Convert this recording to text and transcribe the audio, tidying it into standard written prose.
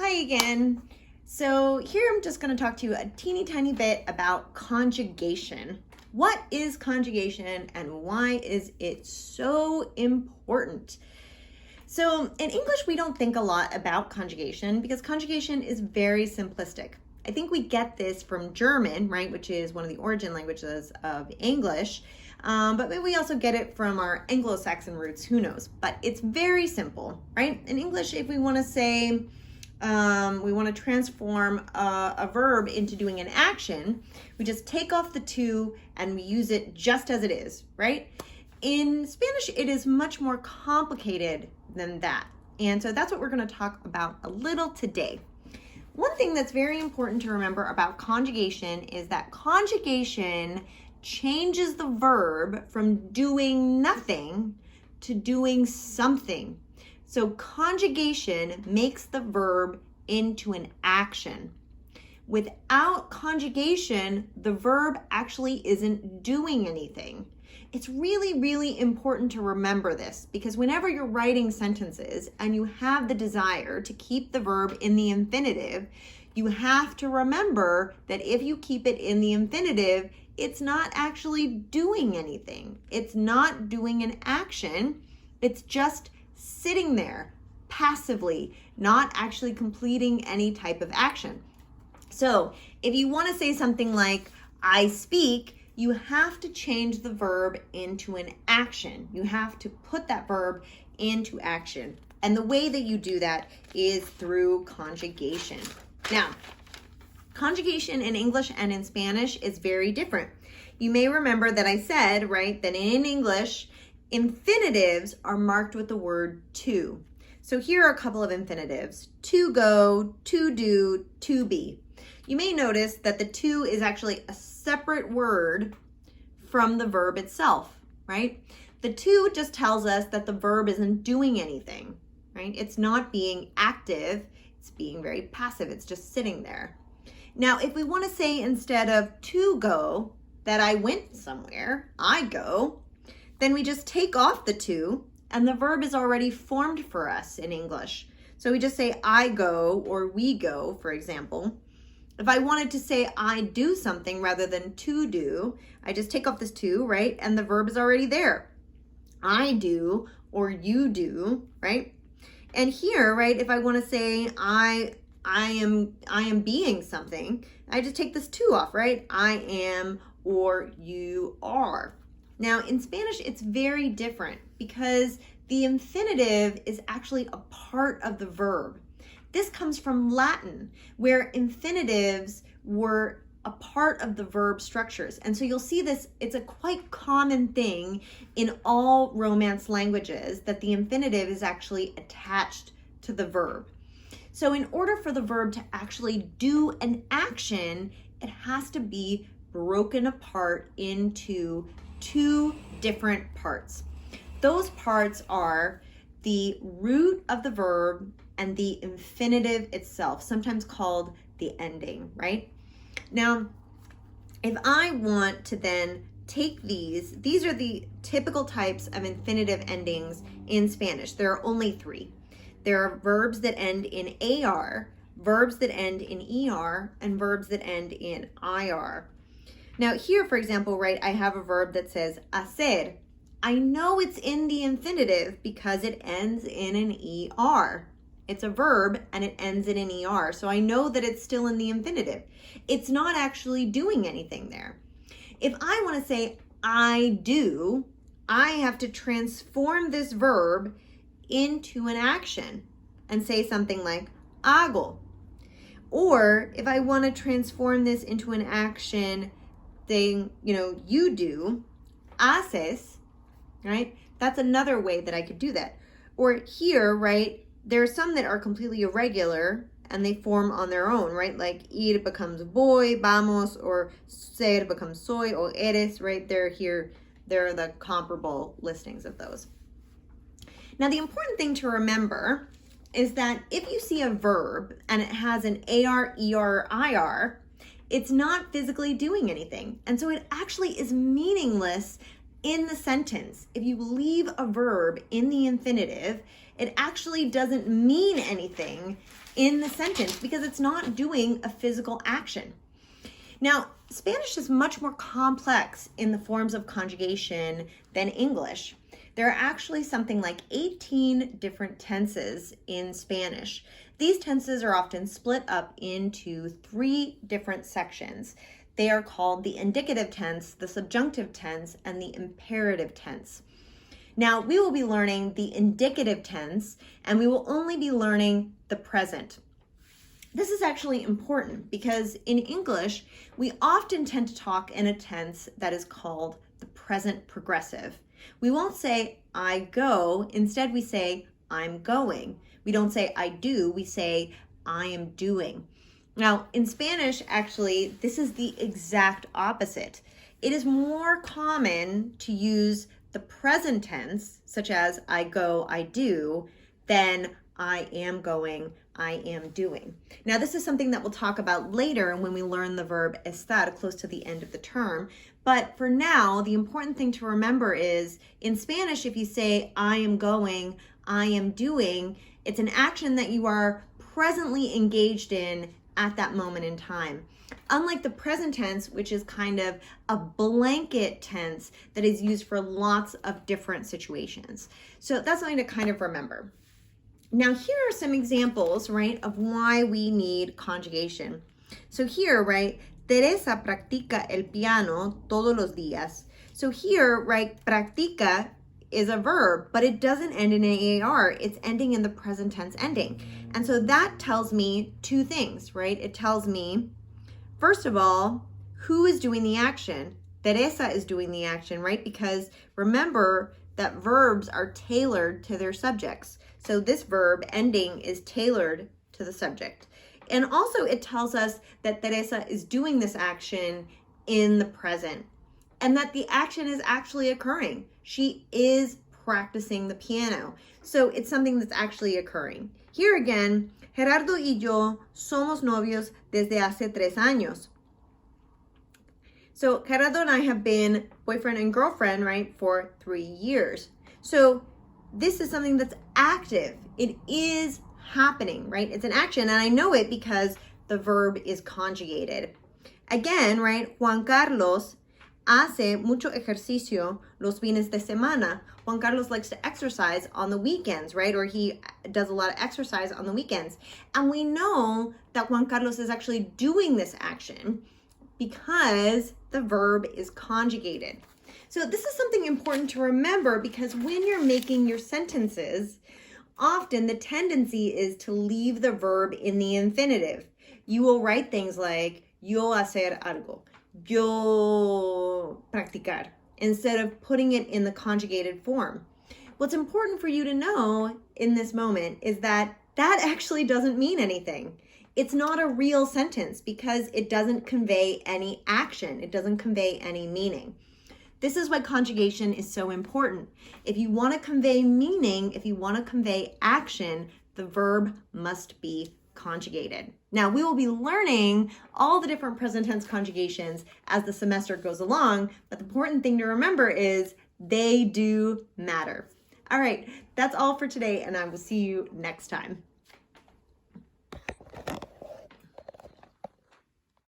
Hi again. So here I'm just going to talk to you a teeny tiny bit about conjugation. What is conjugation and why is it so important? So in English, we don't think a lot about conjugation because conjugation is very simplistic. I think we get this from German, right, which is one of the origin languages of English. But maybe we also get it from our Anglo-Saxon roots, who knows? But it's very simple, right? In English, if we want to say, we want to transform a verb into doing an action, we just take off the to and we use it just as it is, right? In Spanish, it is much more complicated than that. And so that's what we're going to talk about a little today. One thing that's very important to remember about conjugation is that conjugation changes the verb from doing nothing to doing something. So conjugation makes the verb into an action. Without conjugation, the verb actually isn't doing anything. It's really, really important to remember this because whenever you're writing sentences and you have the desire to keep the verb in the infinitive, you have to remember that if you keep it in the infinitive, it's not actually doing anything. It's not doing an action. It's just sitting there passively, not actually completing any type of action. So if you want to say something like, I speak, you have to change the verb into an action. You have to put that verb into action. And the way that you do that is through conjugation. Now, conjugation in English and in Spanish is very different. You may remember that I said, right, that in English, infinitives are marked with the word to. So here are a couple of infinitives: to go, to do, to be. You may notice that the to is actually a separate word from the verb itself, right? The to just tells us that the verb isn't doing anything, right? It's not being active, it's being very passive, it's just sitting there. Now, if we want to say instead of to go, that I went somewhere, I go, then we just take off the to, and the verb is already formed for us in English. So we just say I go or we go, for example. If I wanted to say I do something rather than to do, I just take off this to, right? And the verb is already there. I do or you do, right? And here, right, if I want to say I am being something, I just take this to off, right? I am or you are. Now, in Spanish, it's very different because the infinitive is actually a part of the verb. This comes from Latin, where infinitives were a part of the verb structures. And so you'll see this, it's a quite common thing in all Romance languages that the infinitive is actually attached to the verb. So in order for the verb to actually do an action, it has to be broken apart into two different parts. Those parts are the root of the verb and the infinitive itself, sometimes called the ending, right? Now, if I want to then take these are the typical types of infinitive endings in Spanish. There are only three. There are verbs that end in AR, verbs that end in ER, and verbs that end in IR. Now here, for example, right, I have a verb that says hacer. I know it's in the infinitive because it ends in an ER. It's a verb and it ends in an ER, so I know that it's still in the infinitive. It's not actually doing anything there. If I want to say I do, I have to transform this verb into an action and say something like hago. Or if I want to transform this into an action thing, you do, haces, right? That's another way that I could do that. Or here, right, there are some that are completely irregular and they form on their own, right? Like ir becomes voy, vamos, or ser becomes soy, or eres, right? They're here. There are the comparable listings of those. Now, the important thing to remember is that if you see a verb and it has an AR, ER, IR, it's not physically doing anything. And so it actually is meaningless in the sentence, if you leave a verb in the infinitive, it actually doesn't mean anything in the sentence because it's not doing a physical action. Now, Spanish is much more complex in the forms of conjugation than English. There are actually something like 18 different tenses in Spanish. These tenses are often split up into 3 different sections. They are called the indicative tense, the subjunctive tense, and the imperative tense. Now, we will be learning the indicative tense, and we will only be learning the present. This is actually important because in English, we often tend to talk in a tense that is called the present progressive. We won't say, I go. Instead, we say, I'm going. We don't say, I do. We say, I am doing. Now, in Spanish, actually, this is the exact opposite. It is more common to use the present tense, such as I go, I do, than I am going, I am doing. Now, this is something that we'll talk about later when we learn the verb estar close to the end of the term. But for now, the important thing to remember is in Spanish, if you say I am going, I am doing, it's an action that you are presently engaged in at that moment in time. Unlike the present tense, which is kind of a blanket tense that is used for lots of different situations. So that's something to kind of remember. Now, here are some examples, right, of why we need conjugation. So here, right, Teresa practica el piano todos los días. So here, right, practica is a verb, but it doesn't end in an AR. It's ending in the present tense ending. And so that tells me 2 things, right? It tells me, first of all, who is doing the action? Teresa is doing the action, right? Because remember that verbs are tailored to their subjects. So this verb ending is tailored to the subject. And also it tells us that Teresa is doing this action in the present and that the action is actually occurring. She is practicing the piano. So it's something that's actually occurring. Here again, Gerardo y yo somos novios desde hace 3 años. So Gerardo and I have been boyfriend and girlfriend, right, for 3 years. So this is something that's active. It is happening, right? It's an action, and I know it because the verb is conjugated. Again, right, Juan Carlos hace mucho ejercicio los fines de semana. Juan Carlos likes to exercise on the weekends, right? Or he does a lot of exercise on the weekends. And we know that Juan Carlos is actually doing this action because the verb is conjugated. So this is something important to remember because when you're making your sentences, often the tendency is to leave the verb in the infinitive. You will write things like, yo hacer algo, yo practicar, instead of putting it in the conjugated form. What's important for you to know in this moment is that that actually doesn't mean anything. It's not a real sentence because it doesn't convey any action. It doesn't convey any meaning. This is why conjugation is so important. If you want to convey meaning, if you want to convey action, the verb must be conjugated. Now, we will be learning all the different present tense conjugations as the semester goes along, but the important thing to remember is they do matter. All right, that's all for today, and I will see you next time.